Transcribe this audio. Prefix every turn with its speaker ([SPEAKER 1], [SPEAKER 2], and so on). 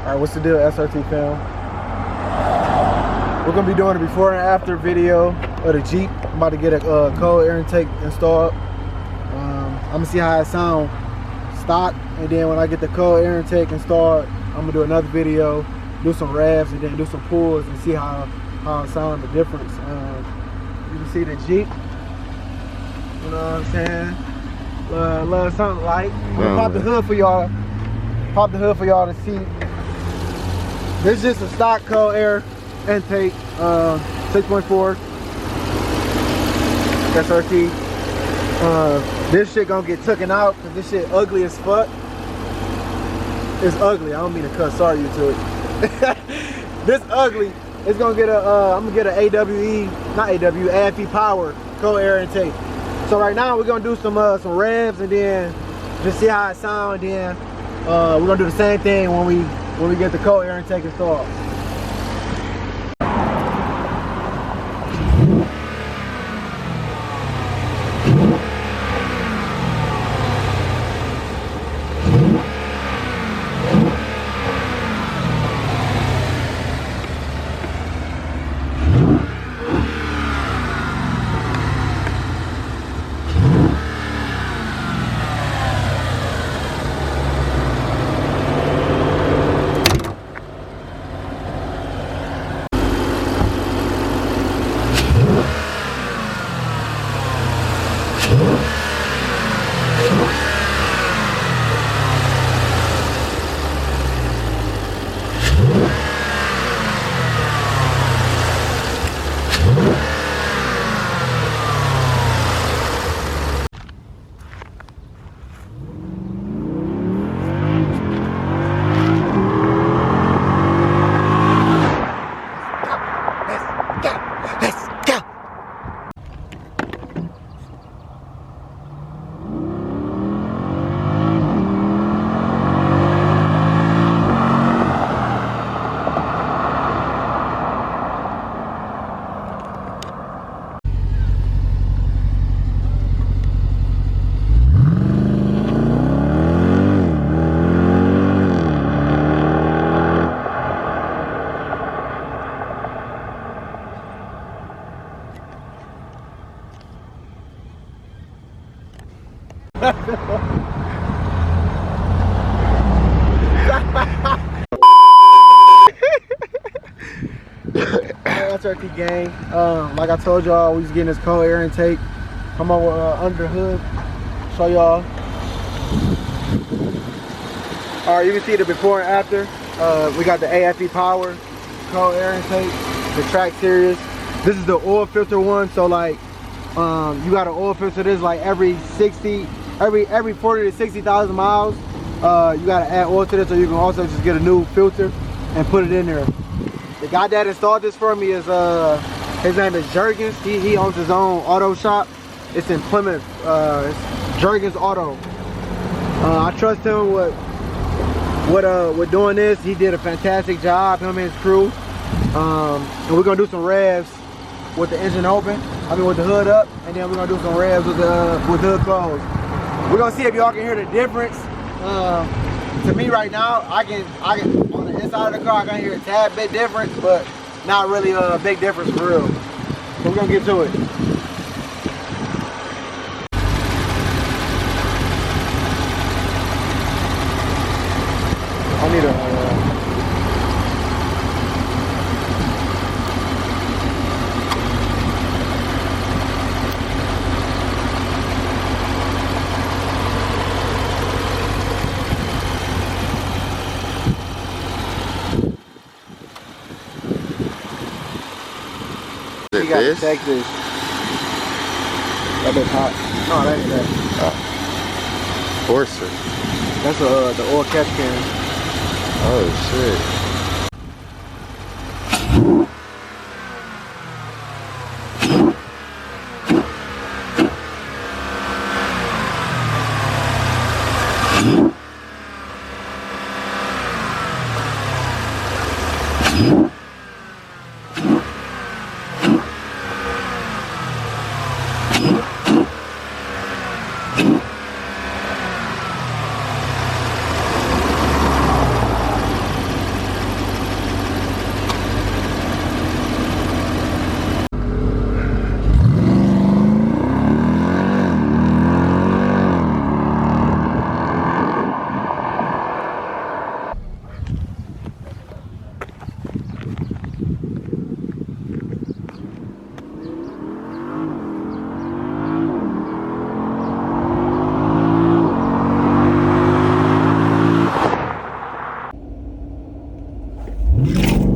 [SPEAKER 1] Alright, what's the deal, SRT fam? We're gonna be doing a before and after video of the Jeep. I'm about to get a cold air intake installed. I'm gonna see how it sounds stock, and then when I get the cold air intake installed, I'm gonna do another video, do some revs, and then do some pulls and see how it sounds, the difference. You can see the Jeep. You know what I'm saying? Love something light. I'm gonna pop the hood for y'all. Pop the hood for y'all to see. This is just a stock cold air intake, 6.4 SRT. This shit gonna get taken out because this shit ugly as fuck. It's ugly. I don't mean to cuss. Sorry, YouTube. This ugly. It's gonna get a. I'm gonna get an AFE power cold air intake. So right now we're gonna do some revs and then just see how it sounds. And then we're gonna do the same thing when we get the cold air intake installed. SRT gang, like I told y'all, we was getting this cold air intake. Come over under the hood, show y'all. All right, you can see the before and after. We got the AFE power cold air intake, the track series. This is the oil filter one, so like you got an oil filter. This like every 40 to 60,000 miles. You gotta add oil to this, so you can also just get a new filter and put it in there. The guy that installed this for me is his name is Jurgens. He owns his own auto shop. It's in Plymouth. It's Jurgens Auto. I trust him with doing this. He did a fantastic job, him and his crew. And we're gonna do some revs with the engine open. I mean with the hood up, and then we're gonna do some revs with the hood closed. We're gonna see if y'all can hear the difference. To me right now, I can on the inside of the car I can hear a tad bit difference, but not really a big difference for real. So we're gonna get to it. I need a You gotta check this. That bit's hot. No, that ain't that.
[SPEAKER 2] Forcer.
[SPEAKER 1] That's the oil catch can.
[SPEAKER 2] Oh shit.
[SPEAKER 1] it.